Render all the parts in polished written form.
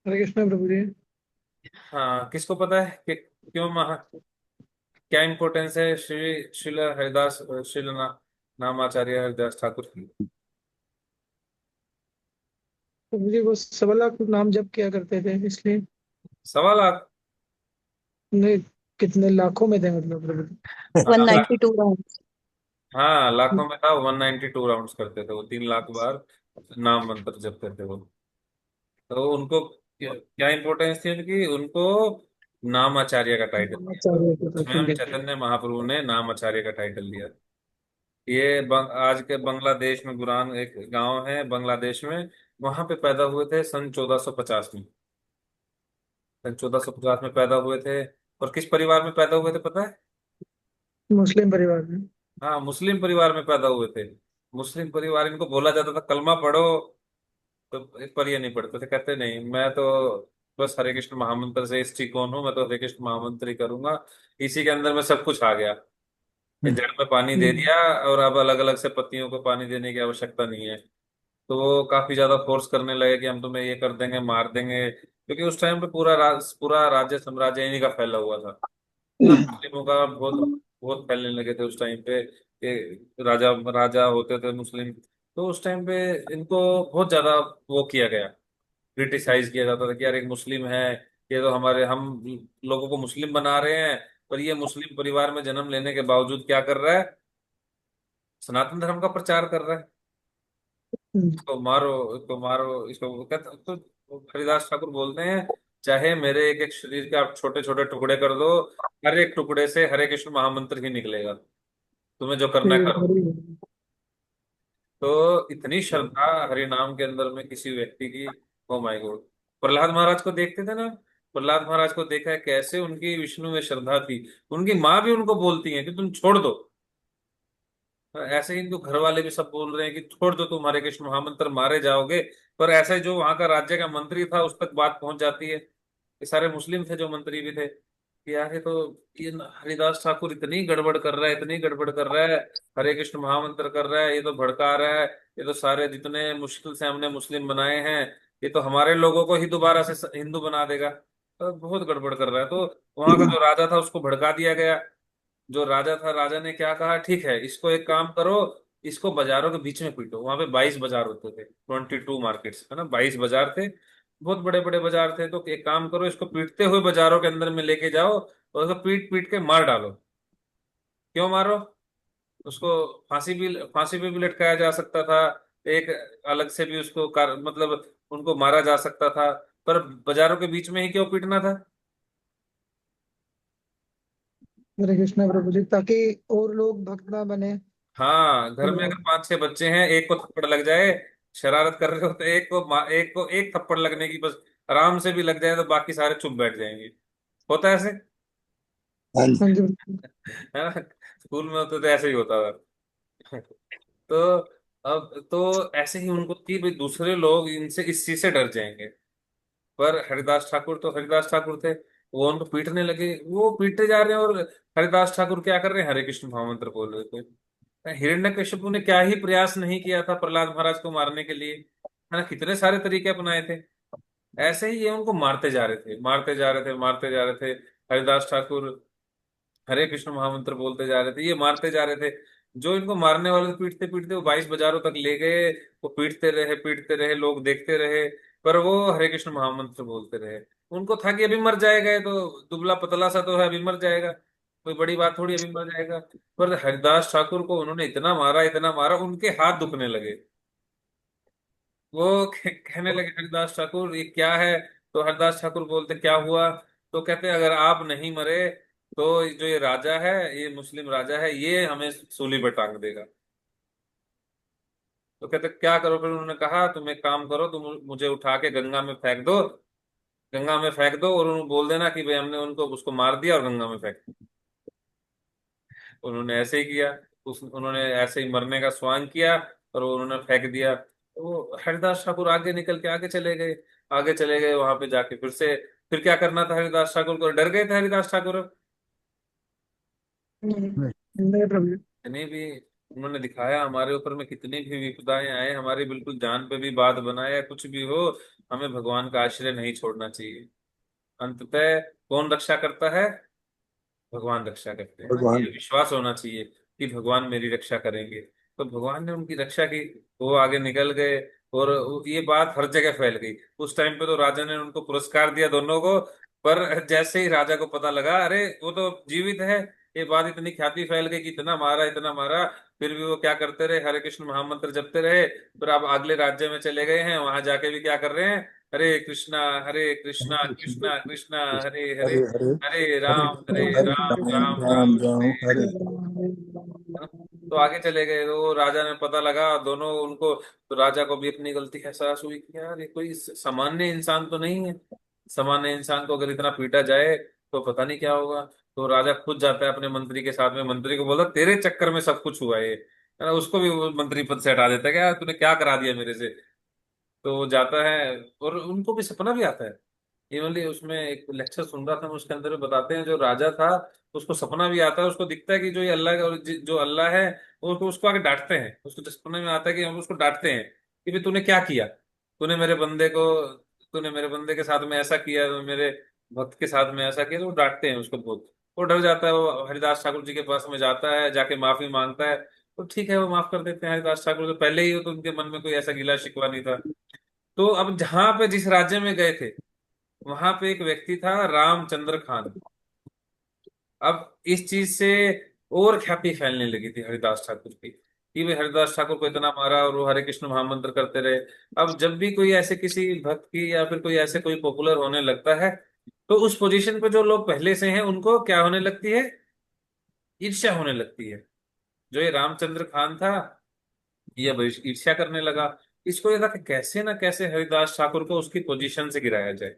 हरे कृष्ण प्रभु जी। हाँ, किसको पता है कि क्यों क्या इम्पोर्टेंस है श्रील हरिदास नामाचार्य हरिदास ठाकुर की। प्रभु जी वो 1.25 लाख नाम जप किया करते थे इसलिए। 1.25 लाख। नहीं, कितने लाखों में थे मतलब प्रभु जी। हाँ 192 राउंड। हाँ, लाखों में था। 192 राउंड्स करते थे वो, 3 लाख बार नाम मंत्र जप करते वो। तो उनको क्या इम्पोर्टेंस थी उनकी, उनको नामाचार्य का टाइटल दिया। आचार्य के टाइटल स्वयं देते। चैतन्य महाप्रभु ने नामाचार्य का टाइटल दिया। ये आज के बांग्लादेश में गुरान एक गांव है बांग्लादेश में। वहां पे पैदा हुए थे सन 1450 में। सन 1450 में पैदा हुए थे। और किस परिवार में पैदा हुए थे पता है? मुस्लिम परिवार में। हाँ, मुस्लिम परिवार में पैदा हुए थे। मुस्लिम परिवार, इनको बोला जाता था कलमा पढ़ो, तो पर ये नहीं पढ़ते थे। कहते नहीं, मैं तो बस हरे कृष्ण महामंत्र से इसटी कौन हूँ, मैं तो हरे कृष्ण महामंत्र ही करूंगा। इसी के अंदर में सब कुछ आ गया। ये जड़ में पानी दे हम्म। दिया, और अब अलग अलग से पत्तियों को पानी देने की आवश्यकता नहीं है। तो वो काफी ज्यादा फोर्स करने लगे कि हम तुम्हें ये कर देंगे, मार देंगे, क्योंकि उस टाइम पे पूरा राज्य साम्राज्य इन्हीं का फैला हुआ था ना। मुस्लिमों का बहुत बहुत फैलने लगे थे उस टाइम पे। कि राजा राजा होते थे मुस्लिम। तो उस टाइम पे इनको बहुत ज्यादा वो किया गया, क्रिटिसाइज किया जाता था कि यार एक मुस्लिम है, ये तो हमारे हम लोगों को मुस्लिम बना रहे हैं, पर ये मुस्लिम परिवार में जन्म लेने के बावजूद क्या कर रहा है, सनातन धर्म का प्रचार कर रहा है। इसको मारो, इसको मारो, इसको कहते तो हरिदास ठाकुर बोलते हैं, चाहे मेरे एक एक शरीर के आप छोटे छोटे टुकड़े कर दो, हर एक टुकड़े से हरे कृष्ण महामंत्र ही निकलेगा। तुम्हें जो करना है करो। तो इतनी श्रद्धा हरि नाम के अंदर में किसी व्यक्ति की। Oh my God. Prahlad Maharaj को देखते थे ना। प्रहलाद महाराज को देखा है कैसे उनकी विष्णु में श्रद्धा थी। उनकी माँ भी उनको बोलती है कि तुम छोड़ दो। ऐसे ही इनको घर वाले भी सब बोल रहे हैं कि छोड़ दो, तुम हरे कृष्ण महामंत्र मारे जाओगे। पर ऐसे जो वहां का राज्य का मंत्री था उस तक बात पहुंच जाती है। ये सारे मुस्लिम थे जो मंत्री भी थे, कि यार ये तो ये हरिदास ठाकुर इतनी गड़बड़ कर रहा है, इतनी गड़बड़ कर रहा है, हरे कृष्ण महामंत्र कर रहा है, ये तो भड़का रहा है। ये तो सारे जितने मुश्किल से हमने मुस्लिम बनाए हैं, ये तो हमारे लोगों को ही दोबारा से हिंदू बना देगा। तो बहुत गड़बड़ कर रहा है। तो वहां का जो राजा था उसको भड़का दिया गया। जो राजा था, राजा ने क्या कहा, ठीक है इसको एक काम करो, इसको बाजारों के बीच में पीटो। वहां पे 22 बाजार होते थे, 22 मार्केट्स है ना, 22 बाजार थे। बहुत बड़े बड़े बाजार थे। तो एक काम करो, इसको पीटते हुए बाजारों के अंदर में लेके जाओ, और उसको पीट पीट के मार डालो। क्यों मारो? उसको फांसी पे भी लटकाया जा सकता था। एक अलग से भी उसको मतलब उनको मारा जा सकता था। पर बाजारों के बीच में ही क्यों पीटना था? हरे कृष्ण प्रभु जी, ताकि और लोग भक्त ना बने। हाँ, घर में अगर 5 6 बच्चे हैं, एक को थप्पड़ लग जाए, शरारत कर रहे होते, एक को एक थप्पड़ लगने की बस आराम से भी लग जाए, तो बाकी सारे चुप बैठ जाएंगे। होता है ऐसे। हाँ जी। हाँ जी। है ना। स्कूल में होते तो ऐसे ही होता था। तो अब तो ऐसे ही उनको कि भाई दूसरे लोग इनसे इस चीज से डर जाएंगे। पर हरिदास ठाकुर तो हरिदास ठाकुर थे। वो उनको पीटने लगे, वो पीटते जा रहे हैं, और हरिदास ठाकुर क्या कर रहे हैं, हरे कृष्ण महामंत्र बोल रहे थे। हिरण्यकशिपु ने क्या ही प्रयास नहीं किया था प्रहलाद महाराज को मारने के लिए, है ना, कितने सारे तरीके अपनाए थे। ऐसे ही ये उनको मारते जा रहे थे, मारते जा रहे थे, मारते जा रहे थे। हरिदास ठाकुर हरे कृष्ण महामंत्र बोलते जा रहे थे, ये मारते जा रहे थे। जो इनको मारने वाले थे, पीटते पीटते वो 22 बाजारों तक ले गए। वो पीटते रहे, लोग देखते रहे। पर वो हरे कृष्ण महामंत्र बोलते रहे। उनको था कि अभी मर जाएगा, ये तो दुबला पतला सा तो है, अभी मर जाएगा, कोई बड़ी बात थोड़ी, अभी मर जाएगा। पर हरिदास ठाकुर को उन्होंने इतना मारा, उनके हाथ दुखने लगे। वो कहने लगे हरिदास ठाकुर ये क्या है? तो हरिदास ठाकुर बोलते क्या हुआ? तो कहते अगर आप नहीं मरे, तो जो ये राजा है, ये मुस्लिम राजा है, ये हमें सूली पर टांग देगा। तो कहते क्या करो? फिर उन्होंने कहा तुम एक काम करो, तुम मुझे उठा के गंगा में फेंक दो। गंगा में फेंक दो, और उन्होंने बोल देना कि भाई हमने उनको उसको मार दिया, और गंगा में फेंक दिया। उन्होंने ऐसे ही किया। उन्होंने ऐसे ही मरने का स्वांग किया, और वो उन्होंने फेंक दिया। तो वो हरिदास ठाकुर आगे निकल के आगे चले गए। आगे चले गए, वहां पे जाके फिर क्या करना था हरिदास ठाकुर को? डर गए थे हरिदास ठाकुर। नहीं, नहीं प्रभु जी। नहीं भी। उन्होंने दिखाया हमारे ऊपर में कितनी भी विपदाएं आए, हमारी बिल्कुल जान पे भी बात बनाए या कुछ भी हो, हमें भगवान का आश्रय नहीं छोड़ना चाहिए। अंततः कौन रक्षा करता है? भगवान रक्षा करते हैं ना, भगवान। ये विश्वास होना चाहिए कि भगवान मेरी रक्षा करेंगे। तो भगवान ने उनकी रक्षा की, वो आगे निकल गए। और ये बात हर जगह फैल गई। उस टाइम पे तो राजा ने उनको पुरस्कार दिया दोनों को। पर जैसे ही राजा को पता लगा, अरे वो तो जीवित है, ये बात इतनी ख्याति फैल गई कि इतना मारा इतना मारा, फिर भी वो क्या करते रहे, हरे कृष्ण महामंत्र जपते रहे। फिर अब अगले राज्य में चले गए हैं, वहां जाके भी क्या कर रहे हैं, हरे कृष्णा हरे हरे कृष्णा कृष्ण कृष्णा कृष्णा कृष्ण हरे हरे, हरे हरे, हरे हरे राम राम राम राम राम राम हरे हरे। तो आगे चले गए। तो राजा ने पता लगा दोनों उनको, तो राजा को भी अपनी गलती एहसास हुई कि यार ये कोई सामान्य इंसान तो नहीं है। सामान्य इंसान को अगर इतना पीटा जाए तो पता नहीं क्या होगा। तो राजा खुद जाता है अपने मंत्री के साथ में, मंत्री को बोलता तेरे चक्कर में सब कुछ हुआ ये, है ना। उसको भी वो मंत्री पद से हटा देता है कि यार तूने क्या करा दिया मेरे से। तो वो जाता है, और उनको भी सपना भी आता है। इवनली उसमें एक लेक्चर सुन रहा था मैं, उसके अंदर भी बताते हैं जो राजा था उसको सपना भी आता है, उसको दिखता है कि जो ये अल्लाह और जो अल्लाह है वो उसको उसको आके डांटते हैं। उसको जो सपने में आता है कि हम उसको डांटते हैं कि भाई तूने क्या किया, तूने मेरे बंदे को, तूने मेरे बंदे के साथ में ऐसा किया, मेरे भक्त के साथ में ऐसा किया। तो वो डांटते हैं उसको बहुत। वो डर जाता है, वो हरिदास ठाकुर जी के पास में जाता है, जाके माफी मांगता है। तो ठीक है, वो माफ कर देते हैं हरिदास ठाकुर। तो पहले ही तो उनके मन में कोई ऐसा गिला शिकवा नहीं था। तो अब जहां पे जिस राज्य में गए थे, वहां पे एक व्यक्ति था रामचंद्र खान। अब इस चीज से और ख्याति फैलने लगी थी हरिदास ठाकुर की, कि वे हरिदास ठाकुर को इतना मारा और वो हरे कृष्ण महामंत्र करते रहे। अब जब भी कोई ऐसे किसी भक्त की या फिर कोई ऐसे कोई पॉपुलर होने लगता है, तो उस पोजीशन पे जो लोग पहले से हैं उनको क्या होने लगती है, ईर्ष्या होने लगती है। जो ये रामचंद्र खान था, ये अब ईर्ष्या करने लगा। इसको ये था कि कैसे ना कैसे हरिदास ठाकुर को उसकी पोजीशन से गिराया जाए।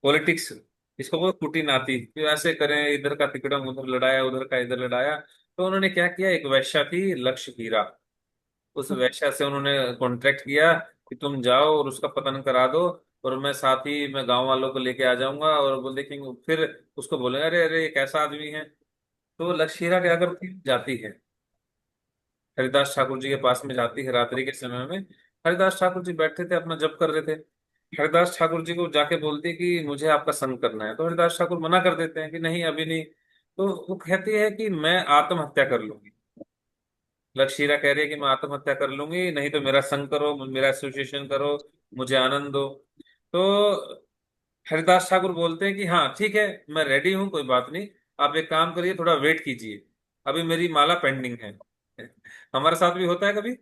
पॉलिटिक्स, इसको वो कुटी नाती कि ऐसे करें, इधर का तिकड़म उधर लड़ाया, उधर का इधर लड़ाया। तो उन्होंने क्या किया, एक वैश्या थी लक्ष्य हीरा, उस वैश्या से उन्होंने कॉन्ट्रैक्ट किया कि तुम जाओ और उसका पतन करा दो, और मैं साथ ही मैं गांव वालों को लेके आ जाऊंगा, और वो देखेंगे फिर उसको बोलेंगे अरे अरे ये कैसा आदमी है। तो लक्ष्य हीरा क्या करती, जाती है हरिदास ठाकुर जी के पास में, जाती है रात्रि के समय में। हरिदास ठाकुर जी बैठे थे अपना जप कर रहे थे। हरिदास ठाकुर जी को जाके बोलती है कि मुझे आपका संग करना है। तो हरिदास ठाकुर मना कर देते हैं कि नहीं अभी नहीं। तो वो कहती है कि मैं आत्महत्या कर लूंगी। लक्षीरा कह रही है कि मैं आत्महत्या कर लूंगी, नहीं तो मेरा संग करो, मेरा एसोसिएशन करो, मुझे आनंद दो। तो हरिदास ठाकुर बोलते हैं कि हाँ ठीक है, मैं रेडी हूँ, कोई बात नहीं। आप एक काम करिए, थोड़ा वेट कीजिए, अभी मेरी माला पेंडिंग है। हमारे साथ भी होता है कभी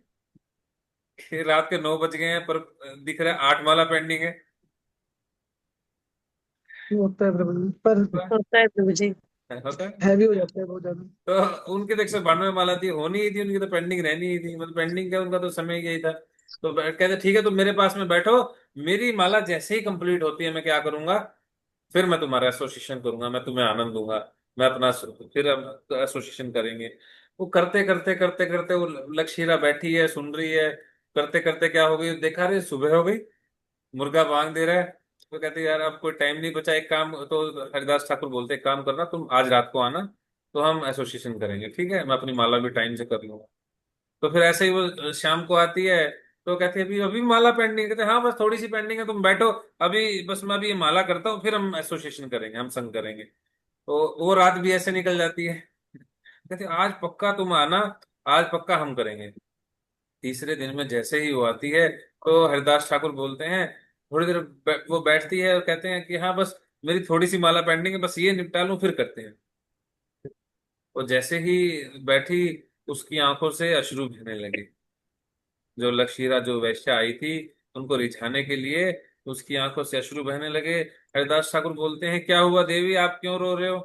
कि रात के 9 बज गए हैं पर दिख रहा है 8 माला पेंडिंग है। होता है प्रभु जी, पर होता है प्रभु जी। होता है। हैवी हो जाता है बहुत ज्यादा। तो उनके तो 192 माला थी, होनी ही थी, उनकी तो पेंडिंग रहनी ही थी, मतलब पेंडिंग क्या, उनका तो समय यही था। तो कहते ठीक है तुम मेरे पास में बैठो, मेरी माला जैसे ही कंप्लीट होती है मैं क्या करूंगा, फिर मैं तुम्हारा एसोसिएशन करूंगा, मैं तुम्हें आनंद दूंगा, मैं अपना फिर हम एसोसिएशन करेंगे। वो करते करते करते करते वो लक्षीरा बैठी है सुन रही है। करते करते क्या हो गई, देखा रे सुबह हो गई, मुर्गा बांग दे रहा है। तो कहते यार अब कोई टाइम नहीं बचा, एक काम, तो हरिदास ठाकुर बोलते एक काम करना, तुम आज रात को आना, तो हम एसोसिएशन करेंगे, ठीक है, मैं अपनी माला भी टाइम से कर लूंगा। तो फिर ऐसे ही वो शाम को आती है। तो कहती है अभी अभी माला पेंडिंग, कहते हैं, हाँ बस थोड़ी सी पेंडिंग है, तुम बैठो, अभी बस मैं अभी ये माला करता हूँ, फिर हम एसोसिएशन करेंगे, हम संग करेंगे। तो वो रात भी ऐसे निकल जाती है। कहते हैं, आज पक्का तुम आना, आज पक्का हम करेंगे। तीसरे दिन में जैसे ही वो आती है, तो हरिदास ठाकुर बोलते हैं, थोड़ी देर वो बैठती है और कहते हैं कि हाँ बस मेरी थोड़ी सी माला पेंडिंग है, बस ये निपटा लूं फिर करते हैं। वो जैसे ही बैठी, उसकी आंखों से अश्रु बहने लगे। जो लक्षीरा जो वैश्या आई थी उनको रिझाने के लिए, उसकी आंखों से अश्रु बहने लगे। हरिदास ठाकुर बोलते हैं क्या हुआ देवी, आप क्यों रो रहे हो।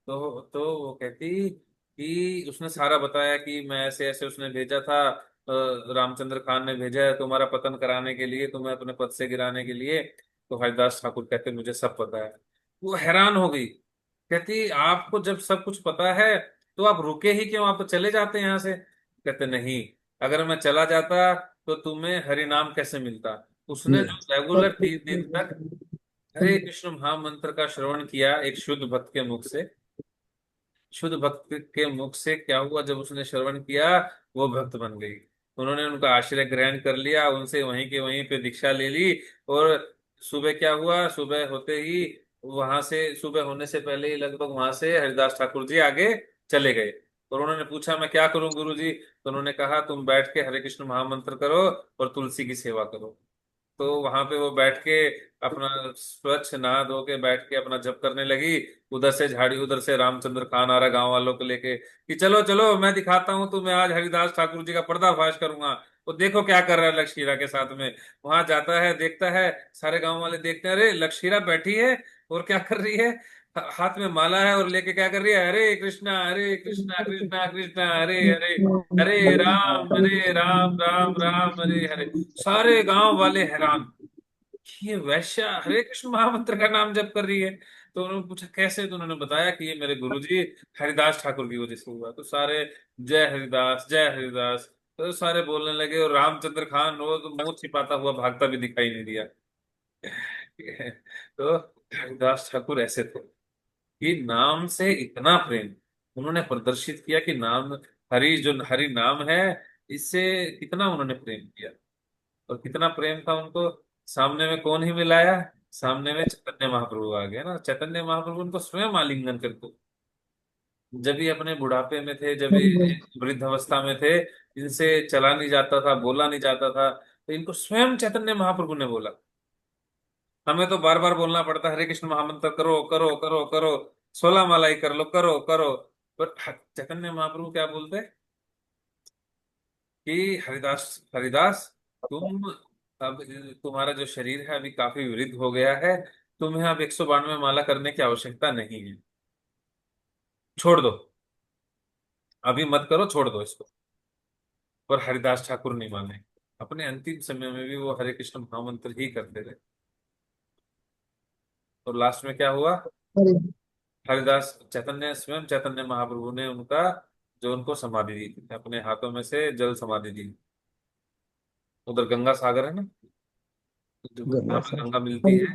तो वो कहती कि उसने सारा बताया कि मैं ऐसे ऐसे उसने भेजा था, रामचंद्र खान ने भेजा है तुम्हारा पतन कराने के लिए, तुम्हें अपने पद से गिराने के लिए। तो हरिदास ठाकुर कहते मुझे सब पता है। वो हैरान हो गई, कहती आपको जब सब कुछ पता है तो आप रुके ही क्यों, आप तो चले जाते यहाँ से। कहते नहीं, अगर मैं चला जाता तो तुम्हें हरि नाम कैसे मिलता। उसने ये जो रेगुलर 3 दिन तक हरे कृष्ण महामंत्र का श्रवण किया एक शुद्ध भक्त के मुख से, शुद्ध भक्त के मुख से क्या हुआ, जब उसने श्रवण किया वो भक्त बन गई। उन्होंने उनका आश्रय ग्रहण कर लिया, उनसे वहीं के वहीं पे दीक्षा ले ली। और सुबह क्या हुआ, सुबह होते ही वहां से, सुबह होने से पहले ही लगभग वहां से हरिदास ठाकुर जी आगे चले गए। और उन्होंने पूछा मैं क्या करूं गुरु जी, तो उन्होंने कहा तुम बैठ के हरे कृष्ण महामंत्र करो और तुलसी की सेवा करो। तो वहां पे वो बैठ के अपना स्वच्छ नहा धो के बैठ के अपना जप करने लगी। उधर से झाड़ी, उधर से रामचंद्र खान आ रहा गांव वालों को लेके कि चलो चलो मैं दिखाता हूँ तुम्हें, आज हरिदास ठाकुर जी का पर्दाफाश करूंगा। वो देखो क्या कर रहा है लक्षीरा के साथ में। वहां जाता है, देखता है, सारे गांव वाले देखते हैं, अरे लक्षीरा बैठी है और क्या कर रही है, हाथ में माला है और लेके क्या कर रही है, हरे कृष्णा कृष्णा कृष्णा हरे हरे, हरे राम राम राम हरे हरे। सारे गांव वाले हैरान, ये वैश्या हरे कृष्ण महामंत्र का नाम जप कर रही है। तो उन्होंने पूछा कैसे, तो उन्होंने बताया कि ये मेरे गुरुजी हरिदास ठाकुर की वजह से हुआ। तो सारे जय हरिदास जय हरिदास, तो सारे बोलने लगे। और रामचंद्र खान वो तो मुंह छिपाता हुआ भागता भी दिखाई नहीं दिया। तो हरिदास ठाकुर ऐसे थे कि नाम से इतना प्रेम उन्होंने प्रदर्शित किया कि नाम, हरि जो हरि नाम है, इससे कितना उन्होंने प्रेम किया। और कितना प्रेम था उनको, सामने में कौन ही मिलाया, सामने में चैतन्य महाप्रभु आ गए ना। चैतन्य महाप्रभु उनको स्वयं आलिंगन करके, जब भी अपने बुढ़ापे में थे, जब भी वृद्ध अवस्था में थे, इनसे चला नहीं जाता था, बोला नहीं जाता था, तो इनको स्वयं चैतन्य महाप्रभु ने बोला। हमें तो बार बार बोलना पड़ता है हरे कृष्ण महामंत्र करो करो करो करो, 16 माला कर लो करो करो। पर चैतन्य महाप्रभु क्या बोलते हैं कि हरिदास, हरिदास तुम अब, तुम्हारा जो शरीर है अभी काफी वृद्ध हो गया है, तुम्हें अब 192 माला करने की आवश्यकता नहीं है, छोड़ दो, अभी मत करो, छोड़ दो इसको। पर हरिदास ठाकुर नहीं माने, अपने अंतिम समय में भी वो हरे कृष्ण महामंत्र ही करते रहे। और लास्ट में क्या हुआ, अरे हरिदास चैतन्य, स्वयं चैतन्य महाप्रभु ने उनका, जो उनको समाधि दी थी, अपने हाथों में से जल समाधि दी। उधर गंगा सागर है ना, जो गंगा जहाँ पे साहब। गंगा मिलती है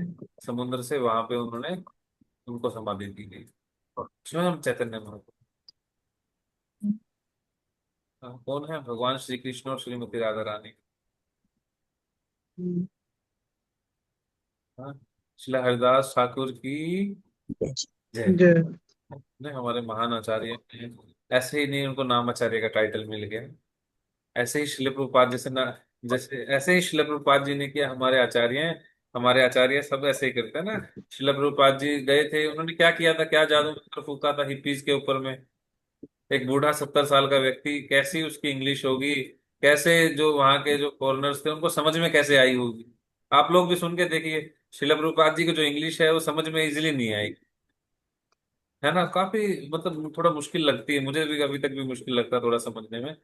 समुद्र से, वहां पे उन्होंने, उनको समाधि दी गई, स्वयं चैतन्य महाप्रभु। हाँ, कौन है, भगवान श्री कृष्ण और श्रीमती राधा रानी। हाँ, श्री हरिदास ठाकुर की जय। जय। ने हमारे महान आचार्य हैं। ऐसे ही नहीं उनको नाम आचार्य का टाइटल मिल गया, ऐसे ही शिल प्रभुपाद जैसे ना, जैसे ऐसे ही शिल प्रभुपाद जी ने किया, हमारे आचार्य हैं। हमारे आचार्य सब ऐसे ही करते हैं ना। शिल प्रभुपाद जी गए थे, उन्होंने क्या किया था, क्या जादू मंत्र फूका था हिप्पीज के ऊपर में। एक बूढ़ा 70 साल का व्यक्ति, कैसी उसकी इंग्लिश होगी, कैसे जो वहां के जो फॉरेनर्स थे उनको समझ में कैसे आई होगी। आप लोग भी सुन के देखिए, शिल प्रभुपाद जी की जो इंग्लिश है वो समझ में इजिली नहीं आई, है ना। काफी मतलब थोड़ा मुश्किल लगती है, मुझे भी अभी तक भी मुश्किल लगता है थोड़ा समझने में।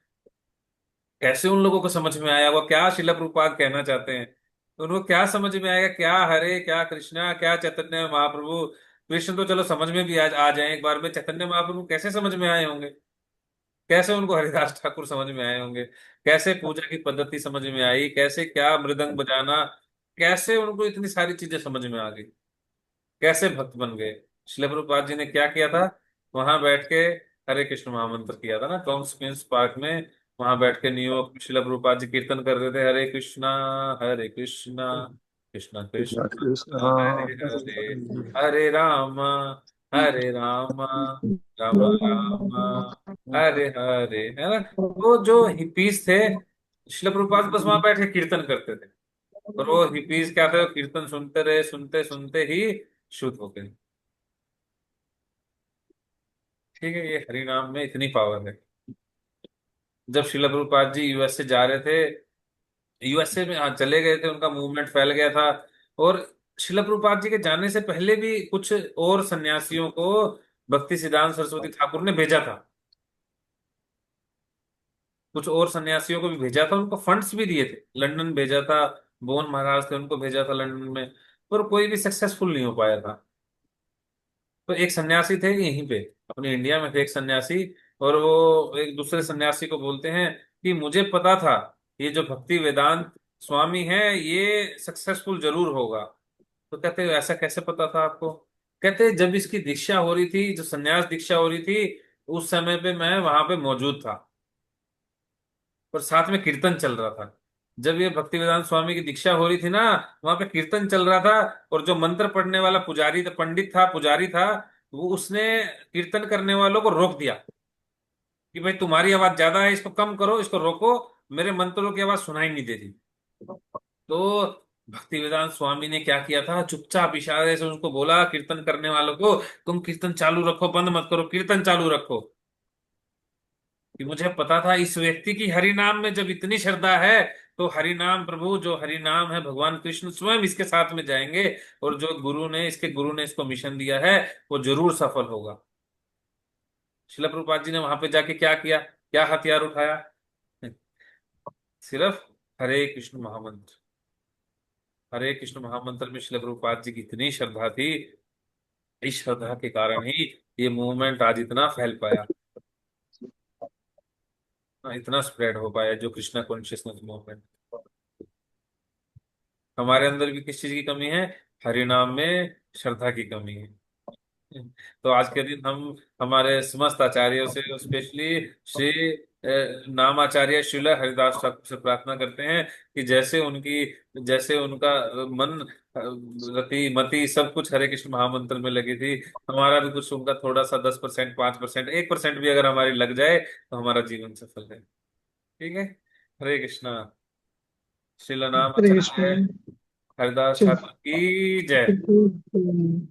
कैसे उन लोगों को समझ में आया, वो क्या शिला प्रभुपाद कहना चाहते हैं, तो उनको क्या समझ में आएगा, क्या हरे क्या कृष्णा क्या चैतन्य महाप्रभु। कृष्ण तो चलो समझ में भी आ जाए एक बार में, चैतन्य महाप्रभु कैसे समझ में आए होंगे, कैसे उनको हरिदास ठाकुर समझ में आए होंगे, कैसे पूजा की पद्धति समझ में आई, कैसे क्या मृदंग बजाना, कैसे उनको इतनी सारी चीजें समझ में आ गई, कैसे भक्त बन गए। शिला प्रभुपाद जी ने क्या किया था, वहां बैठ के हरे कृष्ण महामंत्र किया था ना, टॉम स्पिंस पार्क में। वहां बैठ के न्यूयॉर्क में शिला प्रभुपाद जी कीर्तन कर रहे थे, हरे कृष्णा कृष्णा कृष्णा कृष्णा कृष्ण हरे हरे, हरे राम हरे राम राम राम हरे हरे, है ना। वो जो हिपीस थे, शिला प्रभुपाद बस वहां बैठ के कीर्तन करते थे। और वो हिपीज क्या थे, वो कीर्तन सुनते रहे, सुनते सुनते ही शुद्ध हो गए। ठीक है, ये हरि नाम में इतनी पावर है। जब शिला प्रभुपाद जी यूएसए जा रहे थे, यूएसए में, हाँ, चले गए थे, उनका मूवमेंट फैल गया था। और शिला प्रभुपाद जी के जाने से पहले भी कुछ और सन्यासियों को भक्ति सिद्धांत सरस्वती ठाकुर ने भेजा था, कुछ और सन्यासियों को भी भेजा था, उनको फंड्स भी दिए थे, लंदन भेजा था, बोन महाराज थे उनको भेजा था लंदन में, पर कोई भी सक्सेसफुल नहीं हो पाया था। तो एक सन्यासी थे यहीं पे, अपने इंडिया में थे एक सन्यासी, और वो एक दूसरे सन्यासी को बोलते हैं कि मुझे पता था ये जो भक्ति वेदांत स्वामी है ये सक्सेसफुल जरूर होगा। तो कहते ऐसा कैसे पता था आपको, कहते जब इसकी दीक्षा हो रही थी, जो सन्यास दीक्षा हो रही थी, उस समय पे मैं वहां पे मौजूद था और साथ में कीर्तन चल रहा था। जब ये भक्ति वेदांत स्वामी की दीक्षा हो रही थी ना, वहां पे कीर्तन चल रहा था। और जो मंत्र पढ़ने वाला पुजारी था, पंडित था, पुजारी था, वो उसने कीर्तन करने वालों को रोक दिया कि भाई तुम्हारी आवाज ज्यादा है, इसको कम करो, इसको रोको, मेरे मंत्रों की आवाज सुनाई नहीं दे रही। तो भक्ति वेदांत स्वामी ने क्या किया था, चुपचाप इशारे से उसको बोला, कीर्तन करने वालों को, तुम कीर्तन चालू रखो, बंद मत करो, कीर्तन चालू रखो। कि मुझे पता था इस व्यक्ति की हरि नाम में जब इतनी श्रद्धा है, तो हरि नाम, प्रभु जो हरि नाम है, भगवान कृष्ण स्वयं इसके साथ में जाएंगे, और जो गुरु ने इसको मिशन दिया है, वो जरूर सफल होगा। शिला प्रभुपाद जी ने वहां पे जाके क्या किया, क्या हथियार उठाया? सिर्फ हरे कृष्ण महामंत्र। हरे कृष्ण महामंत्र में शिला प्रभुपाद जी की इतनी श्रद्धा थी, इस श्रद्धा के कारण ही ये मूवमेंट आज इतना फैल पाया, इतना स्प्रेड हो पाया, जो कृष्णा कॉन्शियसनेस मूवमेंट। हमारे अंदर भी किस चीज की कमी है? हरि नाम में श्रद्धा की कमी है। तो आज के दिन हम हमारे समस्त आचार्यों से, स्पेशली श्री नामाचार्य श्रील हरिदास ठाकुर से प्रार्थना करते हैं कि जैसे उनका मन, रति मति सब कुछ हरे कृष्ण महामंत्र में लगी थी, हमारा भी कुछ उनका थोड़ा सा 10%, 5%, 1% भी अगर हमारी लग जाए, तो हमारा जीवन सफल है। ठीक है। हरे कृष्णा। श्रील हरे कृष्ण। नामाचार्य हरिदास ठाकुर की जय। बिल्कुल।